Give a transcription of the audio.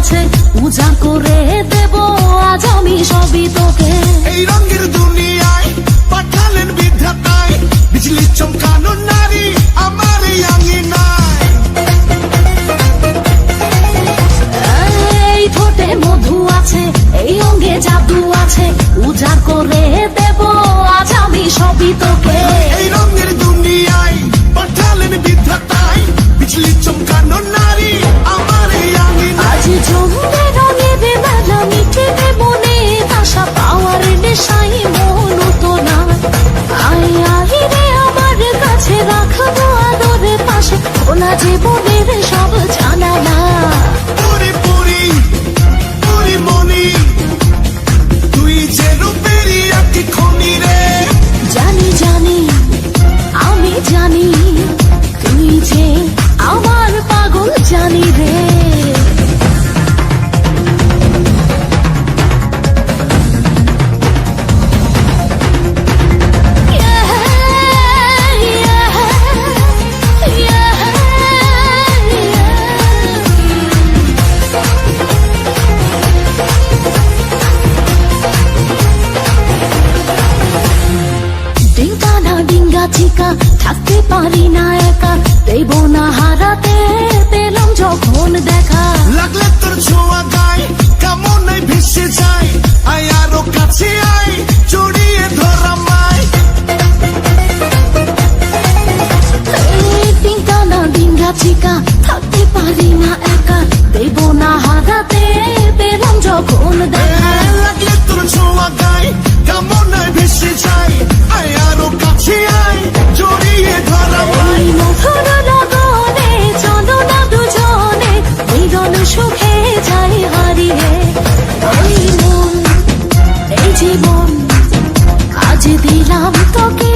আছে উজাড় করে দেব আজ আমি সবই তোকে। এই রঙের দুনিয়ায় পাঠালেন বিধাতায়, বিজলি চমকানো নারী আমার এই আঙিনায়। এই ঠোঁটে মধু আছে, এই অঙ্গে জাদু আছে, উজাড় করে দেব আজ আমি সবই তোকে। এই রঙের দুনিয়ায় পাঠালেন বিধাতায়, বিজলি চমকানো নারী আমার এই আঙিনায়। আজ জমবে রঙের মেলা, মিটবে মনে আশা, পাওয়ার নেশাই মন তো না। আই আই রে আমার কাছে, রাখবো আদরে পাশে, খোলা জীবনের সব জানালা। পুরি পুরি পুরি মনি, তুই যে রূপেরই একটি খনি রে। জানি জানি আমি জানি, তুই যে আমার পাগল জানি রে। ডিঙ্গা না ডিঙ্গা চিকা, থাকতে পারি না একা, দেব না হারাতে, পেলাম যখন দেখা। লাগলে তোর ছোঁয়া গায়, কামনায় ভেসে যায়, আয় আরো কাছে আয়, জড়িয়ে ধরা মায়। ডিঙ্গা না ডিঙ্গা চিকা, থাকতে পারি না একা, দেব না হারাতে, পেলাম যখন দেখা। লাগলে তোর ছোঁয়া গায়, কামনায় ভেসে যায়, আয় আরো কাছে আয়, জড়িয়ে ধরা মায়। এই মধুর লগনে চলো না দুজনে, মিলন সুখে যাই হারিয়ে। এই মন এই জীবন আজ দিলাম তোকে।